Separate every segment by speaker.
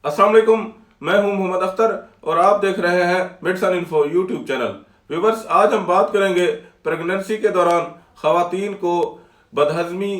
Speaker 1: अस्सलाम वालेकुम, मैं हूं मोहम्मद अख्तर और आप देख रहे हैं medicine info YouTube channel. Viewers, आज हम बात करेंगे प्रेगनेंसी के दौरान खवातीन को बदहजमी,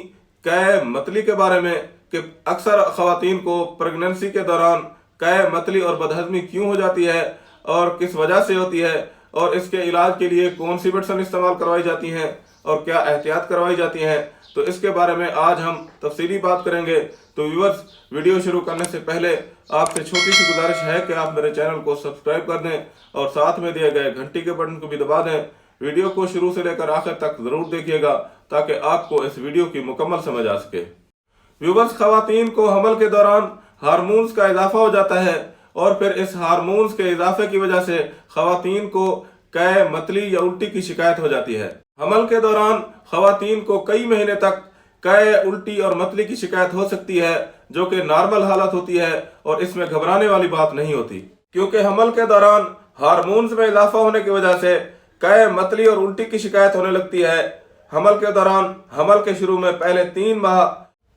Speaker 1: कै, मतली के बारे में कि अक्सर खवातीन को प्रेगनेंसी के दौरान कै, मतली और बदहजमी क्यों हो जाती है और किस वजह से होती है और इसके इलाज के लिए कौन सी मेडिसिन इस्तेमाल करवाई जाती हैं और क्या एहतियात करवाई जाती हैं, तो इसके बारे में आज हम तफसीली बात करेंगे। तो व्यूवर्स, वीडियो शुरू करने से पहले आपसे छोटी सी गुजारिश है कि आप मेरे चैनल को सब्सक्राइब कर दें और साथ में दिए गए घंटी के बटन को भी दबा दें। वीडियो को शुरू से लेकर आखिर तक जरूर देखिएगा ताकि आपको इस वीडियो की मुकम्मल समझ आ सके। व्यूवर्स, खवातीन को हमल के दौरान हार्मोन्स का इजाफा हो जाता है और फिर इस हार्मोन्स के इजाफे की वजह से खवातीन को कै, मतली या उल्टी की शिकायत हो जाती है। हमल के दौरान खवातीन को कई महीने तक कै, उल्टी और मतली की शिकायत हो सकती है, जो कि नॉर्मल हालत होती है और इसमें घबराने वाली बात नहीं होती, क्योंकि हमल के दौरान हार्मोन्स में इजाफा होने की वजह से कै, मतली और उल्टी की शिकायत होने लगती है। हमल के दौरान हमल के शुरू में पहले 3 माह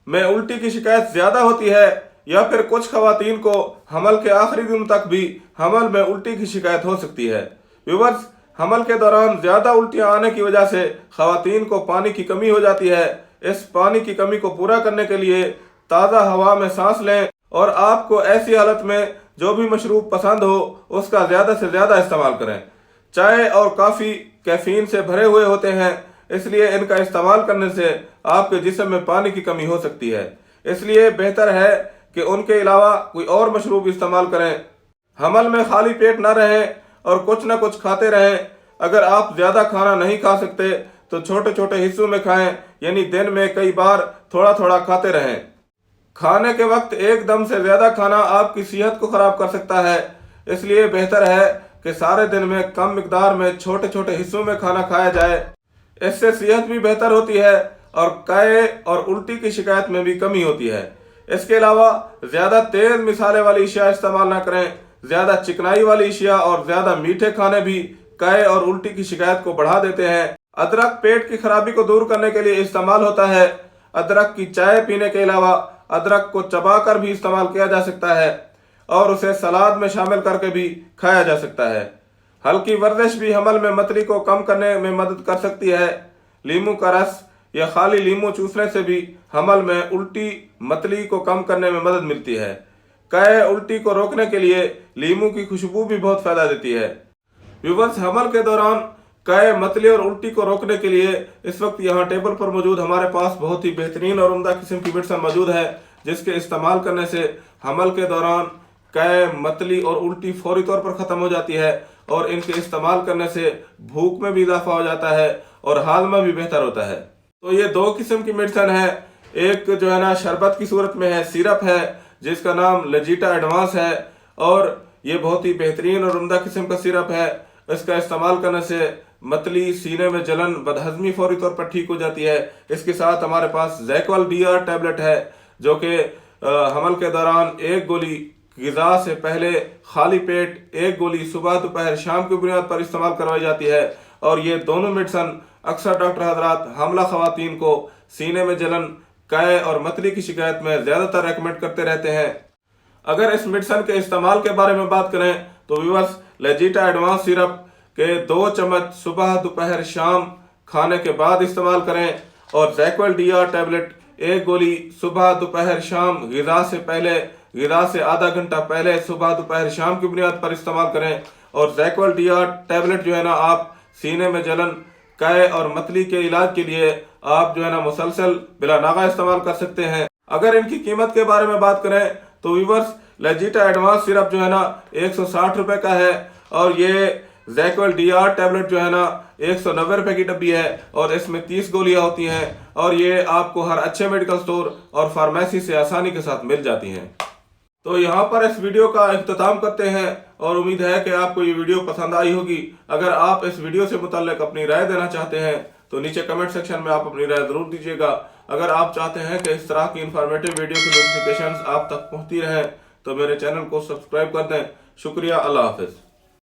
Speaker 1: में उल्टी की शिकायत ज्यादा होती है या फिर कुछ खवातीन को हमल के आखिरी दिन तक भी हमल में उल्टी की शिकायत हो सकती है। व्यूवर्स, हमल के दौरान ज्यादा उल्टियां आने की वजह से खवातीन को पानी की कमी हो जाती है। इस पानी की कमी को पूरा करने के लिए ताज़ा हवा में सांस लें और आपको ऐसी हालत में जो भी मशरूब पसंद हो उसका ज़्यादा से ज़्यादा इस्तेमाल करें। चाय और काफ़ी कैफीन से भरे हुए होते हैं, इसलिए इनका इस्तेमाल करने से आपके जिस्म में पानी की कमी हो सकती है। इसलिए बेहतर है कि उनके अलावा कोई और मशरूब इस्तेमाल करें। हमल में खाली पेट न रहें और कुछ न कुछ खाते रहें। अगर आप ज़्यादा खाना नहीं खा सकते तो छोटे छोटे हिस्सों में खाएं, यानी दिन में कई बार थोड़ा थोड़ा खाते रहें। खाने के वक्त एकदम से ज़्यादा खाना आपकी सेहत को ख़राब कर सकता है, इसलिए बेहतर है कि सारे दिन में कम मिकदार में छोटे छोटे हिस्सों में खाना खाया जाए। इससे सेहत भी बेहतर होती है और कै और उल्टी की शिकायत में भी कमी होती है। इसके अलावा ज़्यादा तेज़ मिसाले वाली अशिया इस्तेमाल ना करें। ज़्यादा चिकनाई वाली अशिया और ज़्यादा मीठे खाने भी कै और उल्टी की शिकायत को बढ़ा देते हैं। अदरक पेट की खराबी को दूर करने के लिए इस्तेमाल होता है। अदरक की चाय पीने के अलावा अदरक को चबाकर भी इस्तेमाल किया जा सकता है और उसे सलाद में शामिल करके भी खाया जा सकता है। हल्की वर्जिश भी हमल में मतली को कम करने में मदद कर सकती है। लीमू का रस या खाली लीमू चूसने से भी हमल में उल्टी, मतली को कम करने में मदद मिलती है। कै, उल्टी को रोकने के लिए लीमू की खुशबू भी बहुत फायदा देती है। व्यूवर्स, हमल के दौरान कै, मतली और उल्टी को रोकने के लिए इस वक्त यहाँ टेबल पर मौजूद हमारे पास बहुत ही बेहतरीन और उम्दा किस्म की मेडिसिन मौजूद है, जिसके इस्तेमाल करने से हमल के दौरान कै, मतली और उल्टी फौरी तौर पर ख़त्म हो जाती है और इनके इस्तेमाल करने से भूख में भी इजाफा हो जाता है और हाजमा भी बेहतर होता है। तो ये 2 किस्म की मेडिसिन है। एक जो है ना शरबत की सूरत में है, सिरप है, जिसका नाम लेजीटा एडवांस है और ये बहुत ही बेहतरीन और उम्दा किस्म का सिरप है। इसका इस्तेमाल करने से मतली, सीने में जलन, बदहजमी फौरी तौर पर ठीक हो जाती है। इसके साथ हमारे पास ज़ैक्वल DR टैबलेट है, जो कि हमल के दौरान 1 गोली ग़िज़ा से पहले खाली पेट 1 गोली सुबह, दोपहर, शाम की बुनियाद पर इस्तेमाल करवाई जाती है। और ये दोनों मेडिसिन अक्सर डॉक्टर हजरात हमला खवातीन को सीने में जलन, कै और मतली की शिकायत में ज़्यादातर रेकमेंड करते रहते हैं। अगर इस मेडिसिन के इस्तेमाल के बारे में बात करें तो व्यूअर्स, लेजीटा एडवांस सिरप के 2 चम्मच सुबह, दोपहर, शाम खाने के बाद इस्तेमाल करें और ज़ैक्वल DR टैबलेट 1 गोली सुबह, दोपहर, शाम, ग़िज़ा से पहले, ग़िज़ा से आधा घंटा पहले, सुबह, दोपहर, शाम की बुनियाद पर इस्तेमाल करें। और ज़ैक्वल DR टैबलेट जो है ना, आप सीने में जलन, कै और मतली के इलाज के लिए आप जो है ना मुसलसल बिला नागा इस्तेमाल कर सकते हैं। अगर इनकी कीमत के बारे में बात करें तो व्यूअर्स, लेजीटा एडवांस सिरप जो है ना 160 रुपए का है और ये ज़ैक्वल DR टैबलेट जो है ना 190 रुपए की डब्बी है और इसमें 30 गोलियां होती हैं और ये आपको हर अच्छे मेडिकल स्टोर और फार्मेसी से आसानी के साथ मिल जाती हैं। तो यहाँ पर इस वीडियो का इख्तिताम करते हैं और उम्मीद है कि आपको ये वीडियो पसंद आई होगी। अगर आप इस वीडियो से मुताल्लिक अपनी राय देना चाहते हैं तो नीचे कमेंट सेक्शन में आप अपनी राय ज़रूर दीजिएगा। अगर आप चाहते हैं कि इस तरह की इंफॉर्मेटिव वीडियो की नोटिफिकेशंस आप तक पहुँचती रहें तो मेरे चैनल को सब्सक्राइब कर दें। शुक्रिया, अल्लाह हाफिज़।